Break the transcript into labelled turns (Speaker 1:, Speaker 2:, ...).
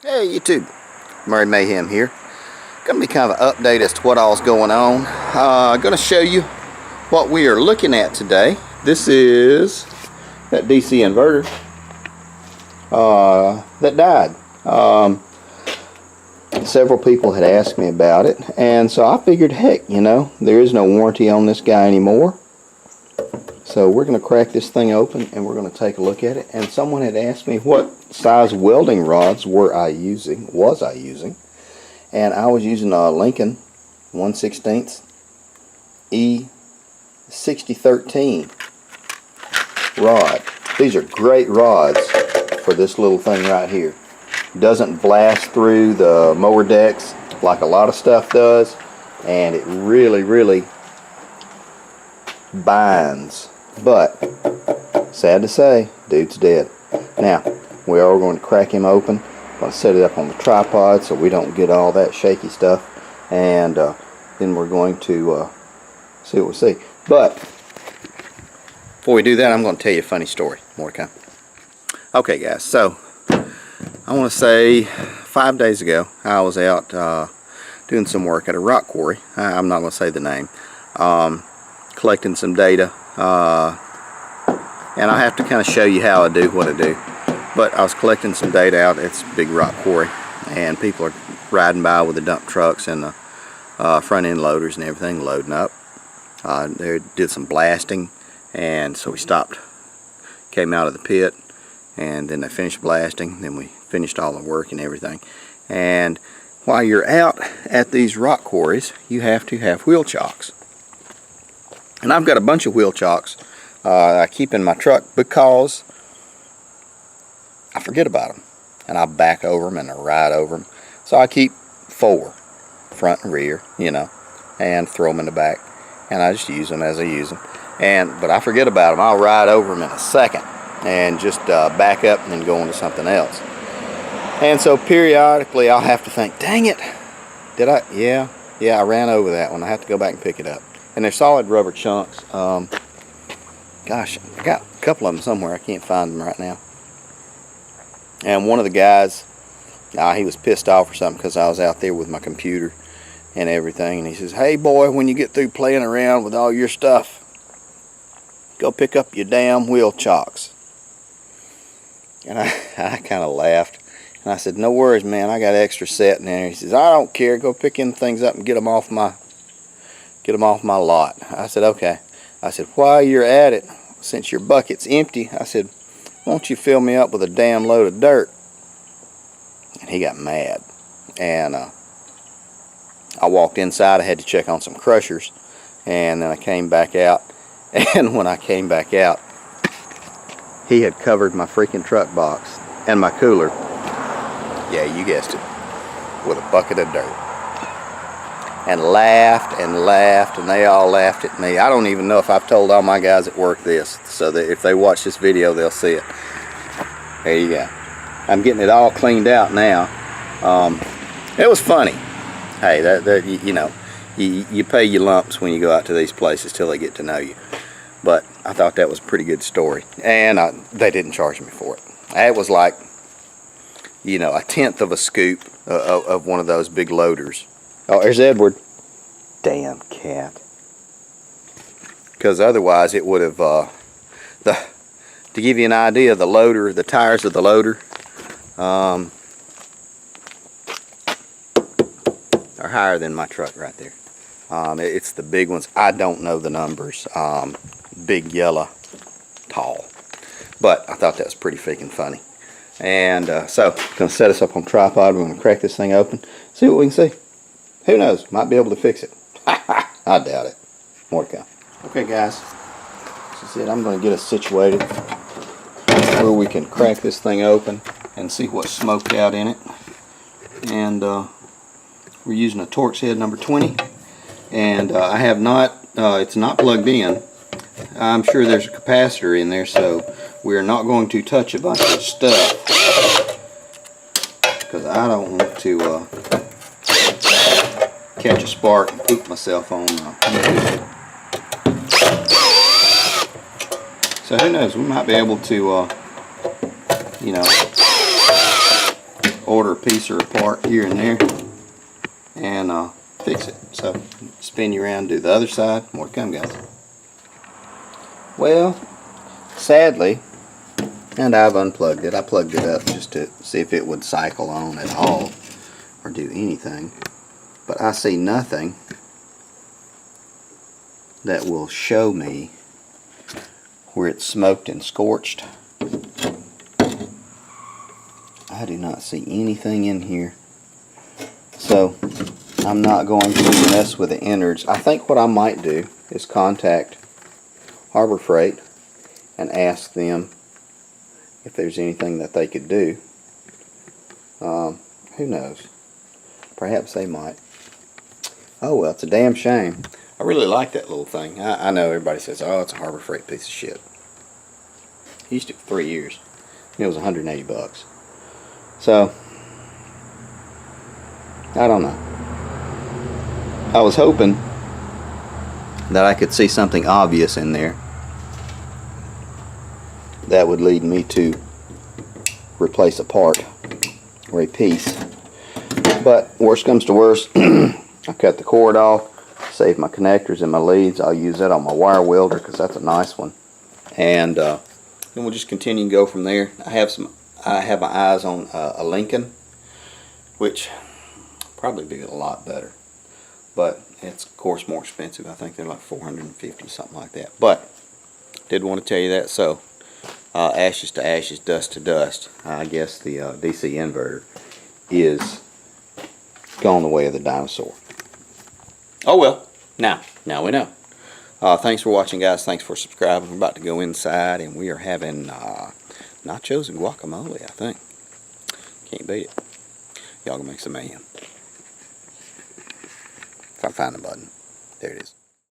Speaker 1: Hey YouTube, Mayhem here. Gonna be kind of an update as to what all's going on. Gonna show you what we are looking at today. This is that DC inverter that died. Several people had asked me about it, and so I figured, heck, you know, there is no warranty on this guy anymore. So we're going to crack this thing open and we're going to take a look at it. And someone had asked me what size welding rods was I using, and I was using a Lincoln 1/16 E6013 rod. These are great rods for this little thing right here. Doesn't blast through the mower decks like a lot of stuff does, and it really binds. But sad to say, dude's dead. Now we are going to crack him open. I'm going to set it up on the tripod so we don't get all that shaky stuff, and then we're going to see what we see. But before we do that, I'm going to tell you a funny story. More to come. Okay guys, so I want to say 5 days ago I was out doing some work at a rock quarry. I'm not going to say the name. Collecting some data, and I have to kind of show you how I do what I do. But I was collecting some data out at this big rock quarry, and people are riding by with the dump trucks and the front end loaders and everything loading up. They did some blasting, and so we stopped, came out of the pit, and then they finished blasting. Then we finished all the work and everything. And while you're out at these rock quarries, you have to have wheel chocks. And I've got a bunch of wheel chocks I keep in my truck because I forget about them, and I back over them and I ride over them. So I keep 4, front and rear, you know, and throw them in the back, and I just use them as I use them. But I forget about them. I'll ride over them in a second and just back up and then go on to something else. And so periodically I'll have to think, dang it, did I? Yeah, I ran over that one. I have to go back and pick it up. And they're solid rubber chunks. Gosh, I got a couple of them somewhere. I can't find them right now. And one of the guys, he was pissed off or something because I was out there with my computer and everything. And he says, hey boy, when you get through playing around with all your stuff, go pick up your damn wheel chocks. And I kind of laughed. And I said, no worries, man. I got extra set in there. He says, I don't care. Go pick them things up and get them off my lot. I said, okay. I said, while you're at it, since your bucket's empty, I said, won't you fill me up with a damn load of dirt? And he got mad. And I walked inside. I had to check on some crushers. And then I came back out. And when I came back out, he had covered my freaking truck box and my cooler. Yeah, you guessed it. With a bucket of dirt. And laughed, and they all laughed at me. I don't even know if I've told all my guys at work this, so that if they watch this video, they'll see it. There you go. I'm getting it all cleaned out now. It was funny. Hey, you know, you pay your lumps when you go out to these places till they get to know you. But I thought that was a pretty good story, and they didn't charge me for it. It was like, you know, 1/10 of a scoop of one of those big loaders. Oh, there's Edward. Damn cat. Because otherwise it would have, to give you an idea, the loader, the tires of the loader are higher than my truck right there. It's the big ones. I don't know the numbers. Big, yellow, tall. But I thought that was pretty freaking funny. And so, going to set us up on tripod. We're going to crack this thing open, see what we can see. Who knows? Might be able to fix it. I doubt it. More to come. Okay, guys. This is it. I'm going to get us situated where we can crack this thing open and see what's smoked out in it. And we're using a Torx head number 20. And I have not, it's not plugged in. I'm sure there's a capacitor in there, so we're not going to touch a bunch of stuff. Because I don't want to catch a spark and poop myself on So who knows, we might be able to, you know, order a piece or a part here and there and fix it. So spin you around, do the other side. More to come, guys. Well, sadly, and I've unplugged it. I plugged it up just to see if it would cycle on at all or do anything. But I see nothing that will show me where it's smoked and scorched. I do not see anything in here. So I'm not going to mess with the innards. I think what I might do is contact Harbor Freight and ask them if there's anything that they could do. Who knows? Perhaps they might. Oh well, it's a damn shame. I really like that little thing. I know everybody says, oh, it's a Harbor Freight piece of shit. He used it for 3 years. It was 180 bucks. So, I don't know. I was hoping that I could see something obvious in there that would lead me to replace a part or a piece. But worst comes to worst, I cut the cord off, save my connectors and my leads. I'll use that on my wire welder because that's a nice one. And then we'll just continue and go from there. I have my eyes on a Lincoln, which probably be a lot better. But it's of course more expensive. I think they're like $450, something like that. But did want to tell you that. So ashes to ashes, dust to dust. I guess the DC inverter is gone the way of the dinosaur. Oh well, now we know. Thanks for watching, guys. Thanks for subscribing. We're about to go inside and we are having nachos and guacamole, I think. Can't beat it. Y'all gonna make some mayhem. If I find the button. There it is.